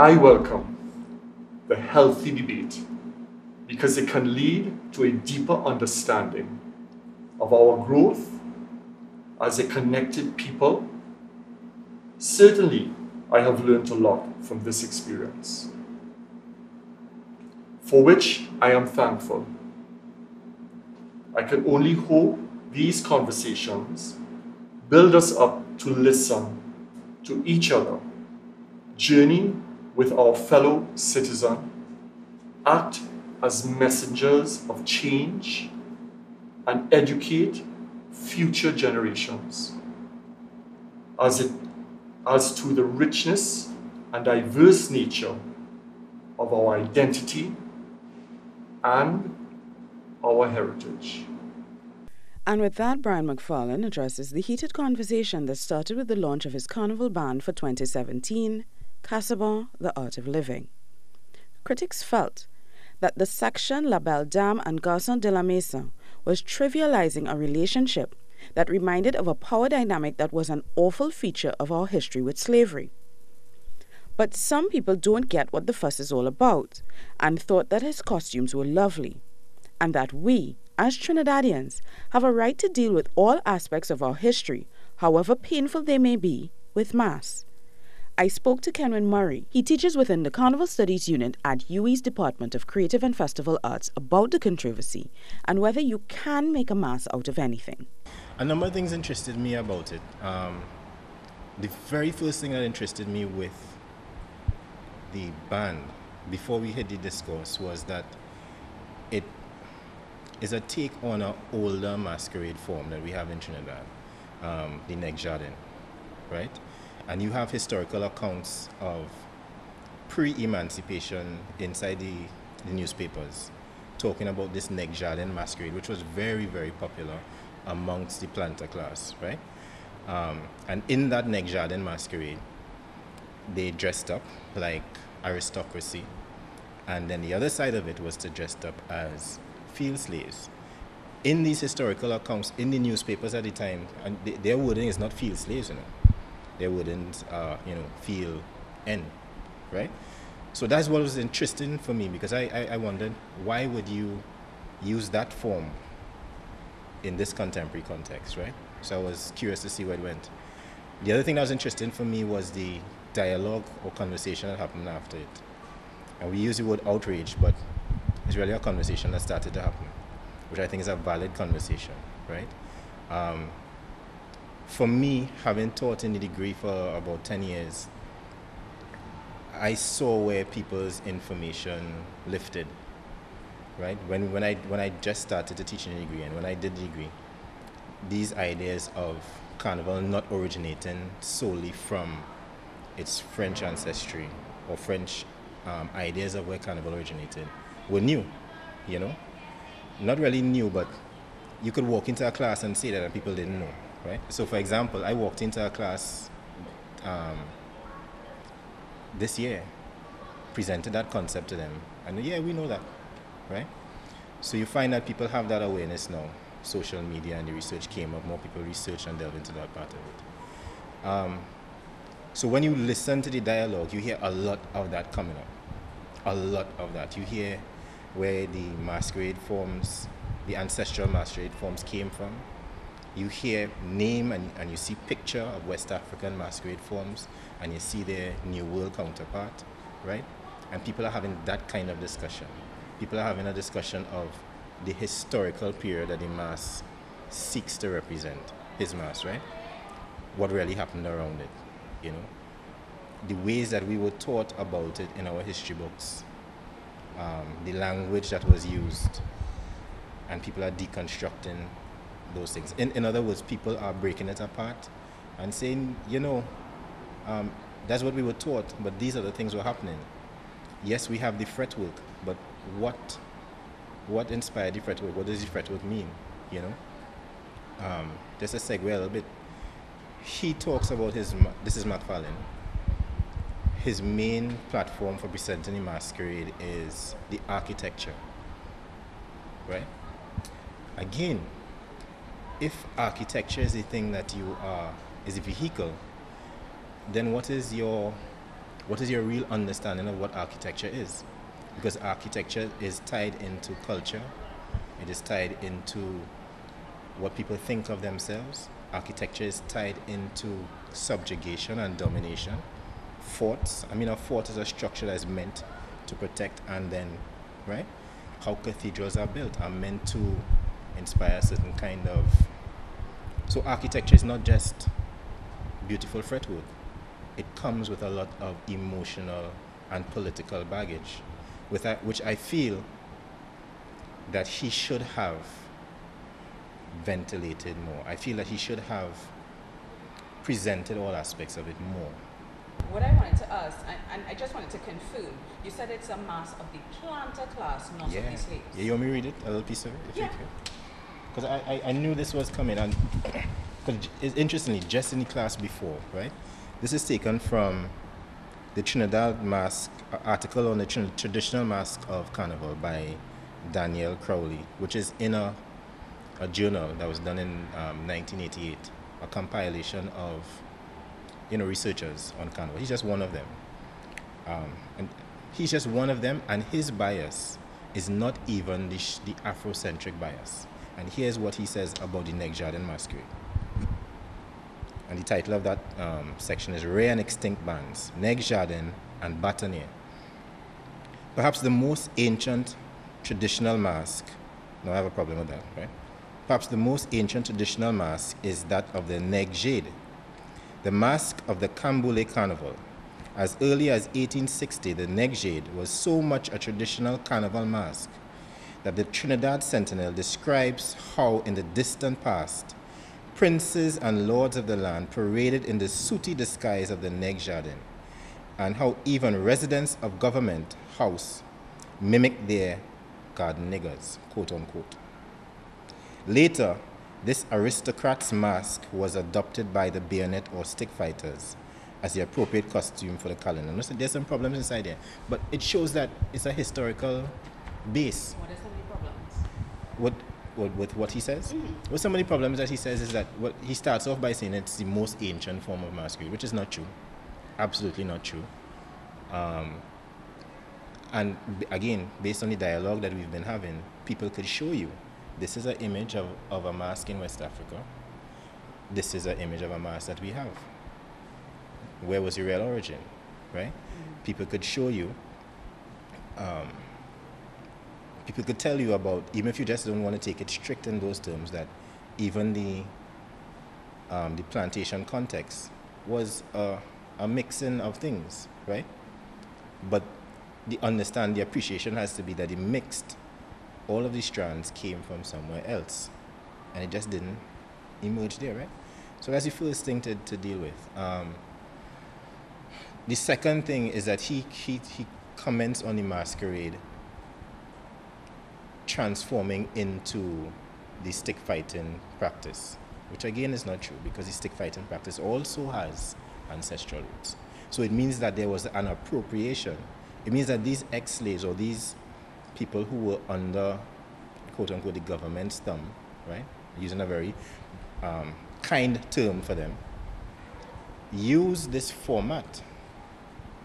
I welcome the healthy debate because it can lead to a deeper understanding of our growth as a connected people. Certainly, I have learned a lot from this experience, for which I am thankful. I can only hope these conversations build us up to listen to each other, journey with our fellow citizen, act as messengers of change, and educate future generations as to the richness and diverse nature of our identity and our heritage. And with that, Brian McFarlane addresses the heated conversation that started with the launch of his Carnival band for 2017, Cazabon, The Art of Living. Critics felt that the section La Belle Dame and Garçon de la Maison was trivializing a relationship that reminded of a power dynamic that was an awful feature of our history with slavery. But some people don't get what the fuss is all about and thought that his costumes were lovely, and that we, as Trinidadians, have a right to deal with all aspects of our history, however painful they may be, with mass. I spoke to Kenwyn Murray. He teaches within the Carnival Studies Unit at UWI's Department of Creative and Festival Arts about the controversy and whether you can make a mass out of anything. A number of things interested me about it. The very first thing that interested me with the band, before we had the discourse, was that it is a take on an older masquerade form that we have in Trinidad, the Neck Jardin, right? And you have historical accounts of pre-emancipation inside the newspapers talking about this Neck Jardin masquerade, which was very, very popular amongst the planter class, right? And in that Neck Jardin masquerade, they dressed up like aristocracy, and then the other side of it was to dress up as field slaves. In these historical accounts, in the newspapers at the time, and their wording is not field slaves, they wouldn't, feel N, right? So that's what was interesting for me, because I wondered, why would you use that form in this contemporary context, right? So I was curious to see where it went. The other thing that was interesting for me was the dialogue or conversation that happened after it. And we use the word outrage, but it's really a conversation that started to happen, which I think is a valid conversation, right? For me, having taught in the degree for about 10 years, I saw where people's information lifted, right? When I just started to teach in the degree, and when I did the degree, these ideas of Carnival not originating solely from its French ancestry or French ideas of where Carnival originated were new, Not really new, but you could walk into a class and say that and people didn't know, right? So for example, I walked into a class this year, presented that concept to them, and yeah, we know that, right? So you find that people have that awareness now. Social media and the research came up, more people research and delve into that part of it. So when you listen to the dialogue, you hear a lot of that coming up. A lot of that. You hear where the masquerade forms, the ancestral masquerade forms came from. You hear name and you see picture of West African masquerade forms, and you see their New World counterpart, right? And people are having that kind of discussion. People are having a discussion of the historical period that the mass seeks to represent, his mass, right? What really happened around it, The ways that we were taught about it in our history books, the language that was used, and people are deconstructing those things. In other words, people are breaking it apart and saying, that's what we were taught, but these are the things were happening. Yes, we have the fretwork, but what inspired the fretwork? What does the fretwork mean? Just to segue a little bit, he talks about this is MacFarlane. His main platform for presenting the masquerade is the architecture, right? Again, if architecture is the thing that you are, is a vehicle, then what is your What is your real understanding of what architecture is? Because architecture is tied into culture. It is tied into what people think of themselves. Architecture is tied into subjugation and domination. Forts, a fort is a structure that is meant to protect, and then, right? How cathedrals are built are meant to inspire a certain kind of... So architecture is not just beautiful fretwork. It comes with a lot of emotional and political baggage, which I feel that he should have ventilated more. I feel that he should have presented all aspects of it more. What I wanted to ask, and I just wanted to confirm, you said it's a mask of the planter class, not of the slaves. Yeah, you want me to read it, a little piece of it? If you can? Because I knew this was coming, and interestingly, just in the class before, right? This is taken from the Trinidad mask, article on the traditional mask of Carnival by Daniel Crowley, which is in a journal that was done in 1988, a compilation of researchers on Carnival. He's just one of them. And his bias is not even the Afrocentric bias. And here's what he says about the Neg-Jardin masquerade. And the title of that section is Rare and Extinct Bands, Neg-Jardin and Bâtonnier. Perhaps the most ancient traditional mask, no, I have a problem with that, right? Perhaps the most ancient traditional mask is that of the Neg-Jade, the mask of the Camboulé Carnival. As early as 1860, the Neg-Jade was so much a traditional carnival mask that the Trinidad Sentinel describes how in the distant past, princes and lords of the land paraded in the sooty disguise of the Neg-Jardin, and how even residents of government house mimicked their garden niggers, quote unquote. Later, this aristocrat's mask was adopted by the bayonet or stick fighters as the appropriate costume for the calendar. Listen, there's some problems inside there, but it shows that it's a historical base. What are some of the problems? With what he says? Mm-hmm. Well, some of the problems that he says is that he starts off by saying it's the most ancient form of masquerade, which is not true. Absolutely not true. And again, based on the dialogue that we've been having, people could show you this is an image of a mask in West Africa. This is an image of a mask that we have. Where was the real origin, right? Mm-hmm. People could show you, people could tell you about, even if you just don't want to take it strict in those terms, that even the plantation context was a mixing of things, right? But the appreciation has to be that it mixed. All of these strands came from somewhere else, and it just didn't emerge there, right? So that's the first thing to deal with. The second thing is that he comments on the masquerade transforming into the stick fighting practice, which again is not true, because the stick fighting practice also has ancestral roots. So it means that there was an appropriation. It means that these ex-slaves, or these people who were under, quote unquote, the government's thumb, right? Using a very kind term for them, use this format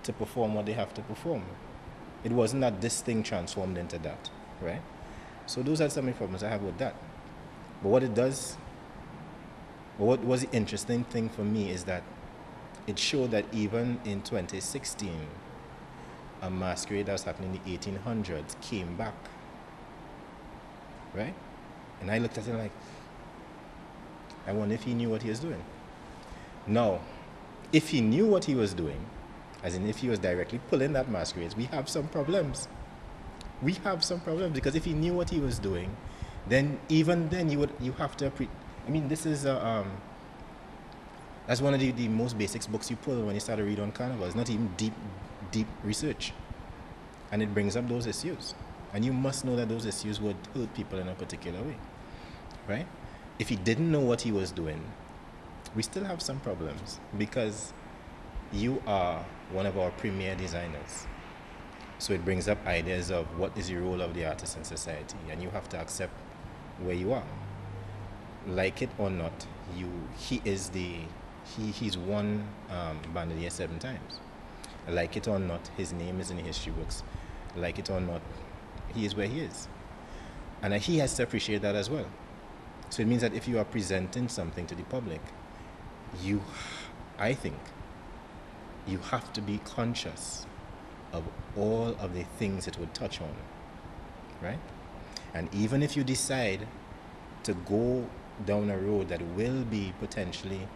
to perform what they have to perform. It wasn't that this thing transformed into that, right? So those are some of the problems I have with that. But what was the interesting thing for me is that it showed that even in 2016, a masquerade that was happening in the 1800s came back, right? And I looked at it like, I wonder if he knew what he was doing. Now, if he knew what he was doing, as in if he was directly pulling that masquerade, we have some problems. We have some problems, because if he knew what he was doing, then even then you have to this is that's one of the most basic books you pull when you start to read on Carnival. It's not even deep research, and it brings up those issues, and you must know that those issues would hurt people in a particular way, right? If he didn't know what he was doing, we still have some problems, because you are one of our premier designers. So it brings up ideas of what is the role of the artist in society, and you have to accept where you are. Like it or not, he's won Band of the Year 7 times. Like it or not, his name is in the history books. Like it or not, he is where he is. And he has to appreciate that as well. So it means that if you are presenting something to the public, I think, you have to be conscious of all of the things it would touch on, right? And even if you decide to go down a road that will be potentially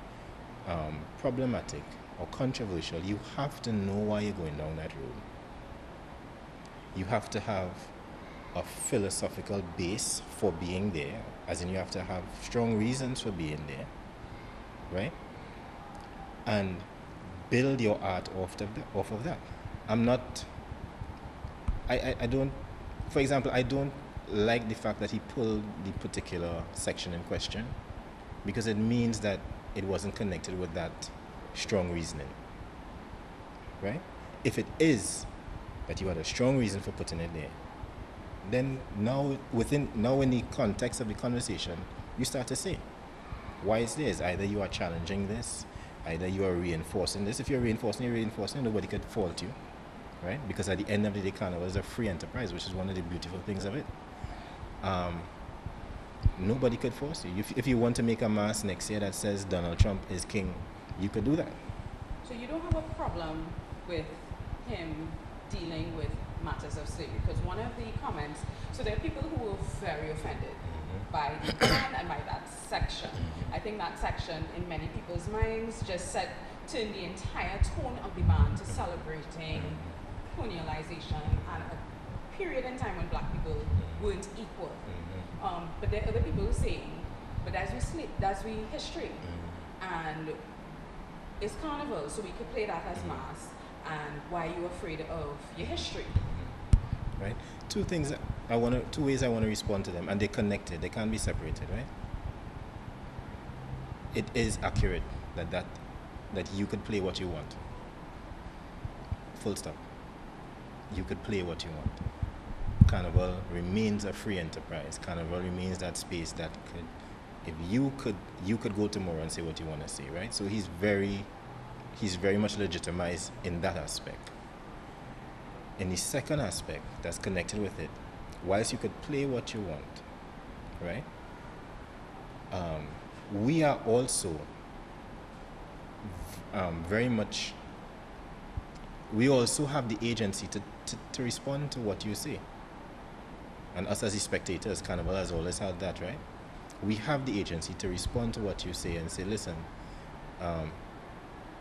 problematic or controversial, you have to know why you're going down that road. You have to have a philosophical base for being there, as in you have to have strong reasons for being there, right? And build your art off of that. I don't, for example, I don't like the fact that he pulled the particular section in question, because it means that it wasn't connected with that strong reasoning, right? If it is that you had a strong reason for putting it there, then now in the context of the conversation, you start to say why it's there. Is either you are challenging this, either you are reinforcing this. If you're reinforcing, nobody could fault you, right? Because at the end of the day, Carnival is a free enterprise, which is one of the beautiful things of it. Nobody could force you. If you want to make a mask next year that says Donald Trump is king, you could do that. So you don't have a problem with him dealing with matters of slavery? Because one of the comments, so there are people who were very offended by the ban and by that section. I think that section, in many people's minds, just turned the entire tone of the ban to celebrating colonialization and a period in time when black people weren't equal. But there are other people saying, but that's we history, and it's Carnival, so we could play that as mass. And why are you afraid of your history? Right. Two ways I want to respond to them, and they're connected. They can't be separated, right? It is accurate that you could play what you want. Full stop. You could play what you want. Carnival remains a free enterprise. Carnival remains that space that could, if you could go tomorrow and say what you want to say, right? So he's very much legitimized in that aspect. In the second aspect that's connected with it, whilst you could play what you want, right? We are also we also have the agency to respond to what you say. And us as the spectators, Carnival has always had that, right? We have the agency to respond to what you say and say, listen,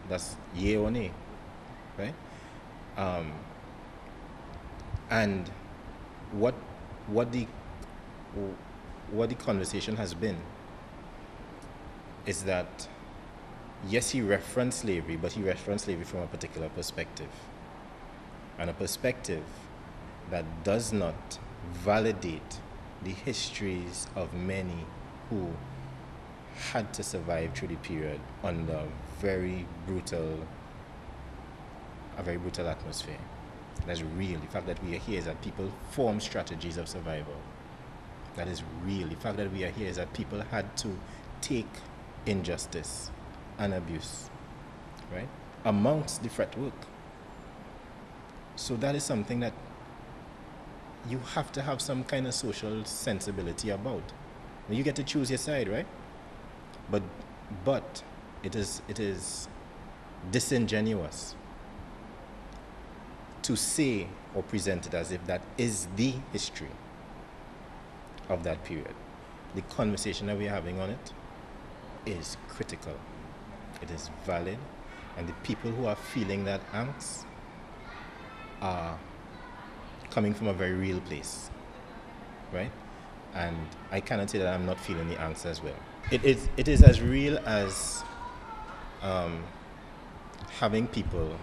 that's yay or nay, right? And what the conversation has been is that, yes, he referenced slavery, but he referenced slavery from a particular perspective, and a perspective that does not validate the histories of many who had to survive through the period under a very brutal atmosphere. That's real. The fact that we are here is that people form strategies of survival. That is real. The fact that we are here is that people had to take injustice and abuse, right, amongst the fretwork. So that is something that you have to have some kind of social sensibility about. Now you get to choose your side, right? But it is disingenuous to say or present it as if that is the history of that period. The conversation that we're having on it is critical. It is valid, and the people who are feeling that angst are coming from a very real place, right? And I cannot say that I'm not feeling the angst as well. It is as real as having people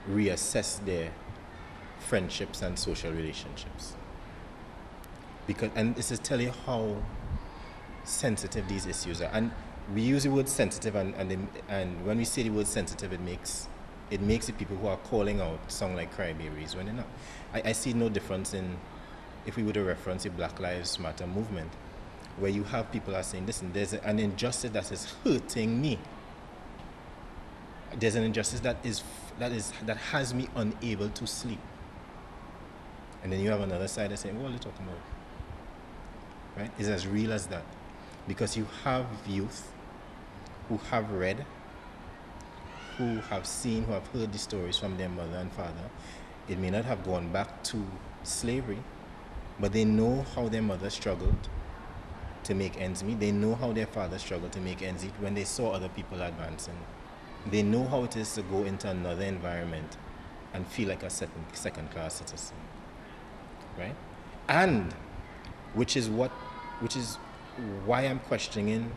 reassess their friendships and social relationships. And this is telling you how sensitive these issues are. And we use the word sensitive, and when we say the word sensitive, it makes the people who are calling out sound like crybabies when they're not. I see no difference in, if we were to reference the Black Lives Matter movement, where you have people are saying, listen, there's an injustice that is hurting me. There's an injustice that is that has me unable to sleep. And then you have another side that's saying, what are you talking about? Right? It's as real as that. Because you have youth who have read, who have seen, who have heard the stories from their mother and father. It may not have gone back to slavery, but they know how their mother struggled to make ends meet. They know how their father struggled to make ends meet when they saw other people advancing. They know how it is to go into another environment and feel like a second-class citizen, right? And which is why I'm questioning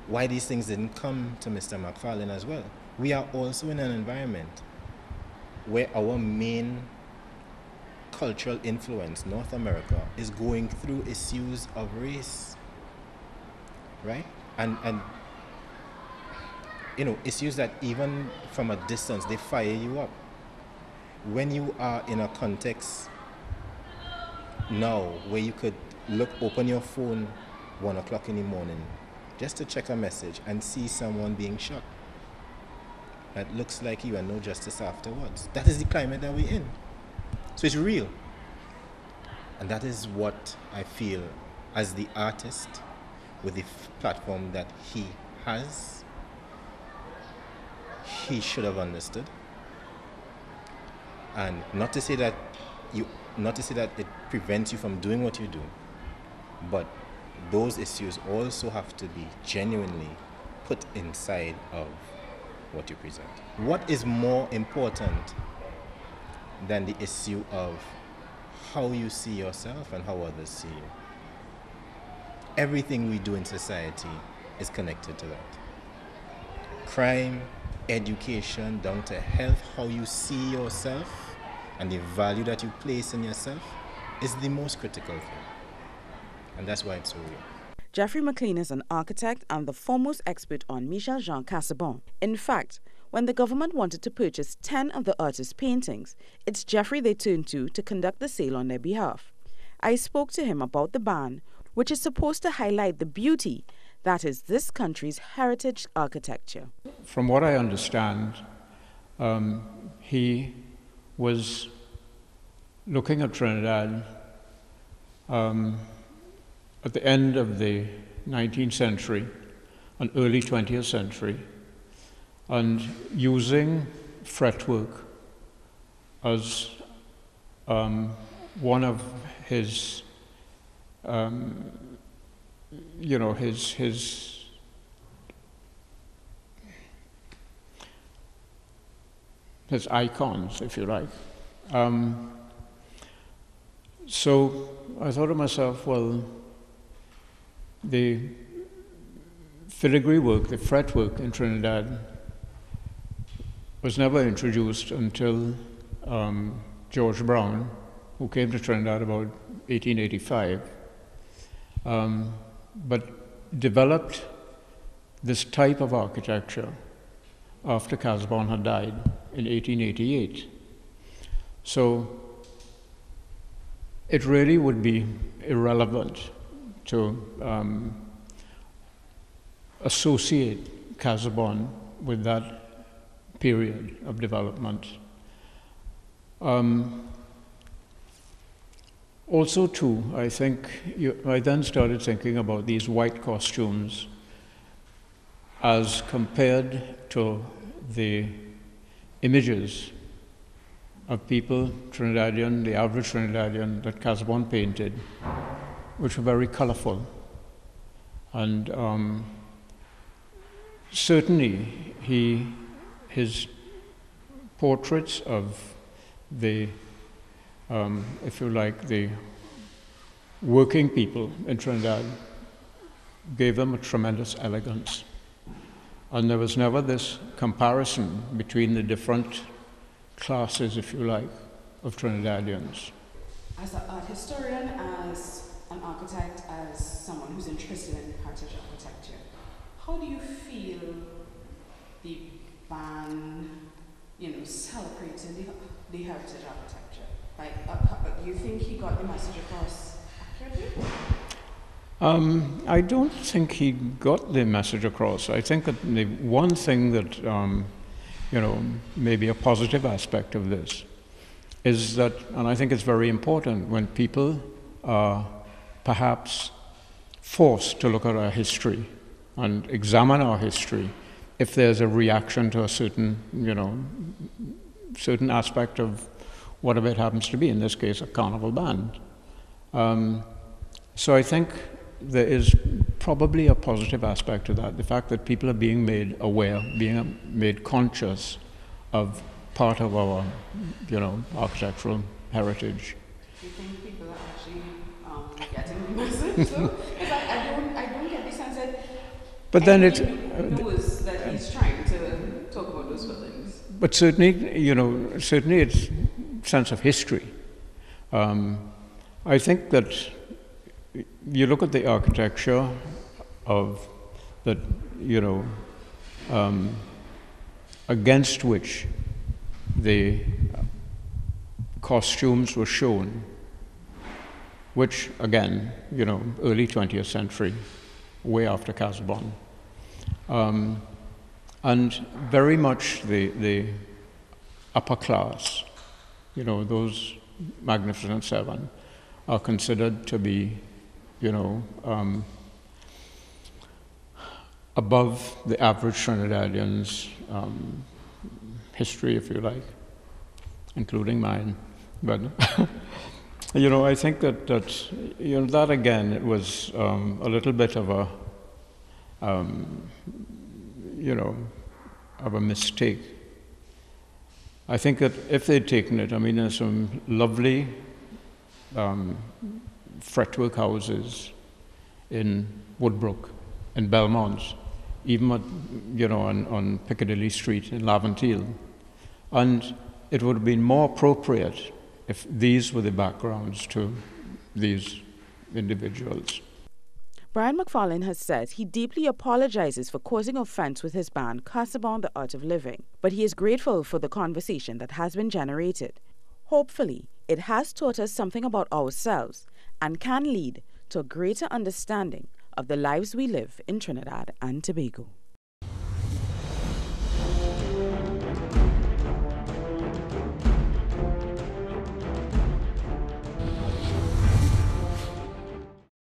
why these things didn't come to Mr. MacFarlane as well. We are also in an environment where our main cultural influence, North America, is going through issues of race, right? And issues that even from a distance, they fire you up. When you are in a context now where you could open your phone 1 o'clock in the morning just to check a message and see someone being shot, that looks like you and no justice afterwards. That is the climate that we're in. So it's real. And that is what I feel as the artist with the platform that he has, he should have understood. And not to say that it prevents you from doing what you do, but those issues also have to be genuinely put inside of what you present. What is more important than the issue of how you see yourself and how others see you? Everything we do in society is connected to that. Crime, education, down to health, how you see yourself and the value that you place in yourself is the most critical thing. And that's why it's so real. Geoffery MacLean is an architect and the foremost expert on Michel-Jean Cazabon. In fact, when the government wanted to purchase 10 of the artist's paintings, it's Geoffery they turned to conduct the sale on their behalf. I spoke to him about the ban, which is supposed to highlight the beauty that is this country's heritage architecture. From what I understand, he was looking at Trinidad at the end of the 19th century and early 20th century, and using fretwork as one of his, his icons, if you like. So I thought to myself, well, the filigree work, the fretwork in Trinidad was never introduced until George Brown, who came to Trinidad about 1885, but developed this type of architecture after Cazabon had died in 1888. So it really would be irrelevant to associate Cazabon with that period of development. Also, too, I think I then started thinking about these white costumes as compared to the images of people, Trinidadian, the average Trinidadian, that Cazabon painted, which were very colorful. And certainly his portraits of the, if you like, the working people in Trinidad gave them a tremendous elegance. And there was never this comparison between the different classes, if you like, of Trinidadians. As an art historian, as an architect, as someone who's interested in heritage architecture, how do you feel the ban, celebrating the heritage architecture? Like, do you think he got the message across accurately? I don't think he got the message across. I think that the one thing that, maybe a positive aspect of this, is that, and I think it's very important, when people are perhaps forced to look at our history and examine our history, if there's a reaction to a certain, certain aspect of whatever it happens to be, in this case, a carnival band. So I think there is probably a positive aspect to that, the fact that people are being made aware, being made conscious of part of our, architectural heritage. Do you think people are actually getting the message? So, because I don't get the sense that but then it knows that he's trying to talk about those feelings. But certainly, certainly it's sense of history. I think that you look at the architecture of that, against which the costumes were shown, which again, early 20th century, way after Cazabon. And very much the upper class, those Magnificent Seven, are considered to be, above the average Trinidadian's history, if you like, including mine. But, I think that that again, it was a little bit of a, of a mistake. I think that if they'd taken it, there's some lovely fretwork houses in Woodbrook, in Belmont, even at, on Piccadilly Street in Laventille. And it would have been more appropriate if these were the backgrounds to these individuals. Brian MacFarlane has said he deeply apologizes for causing offense with his band Cazabon, The Art of Living, but he is grateful for the conversation that has been generated. Hopefully, it has taught us something about ourselves and can lead to a greater understanding of the lives we live in Trinidad and Tobago.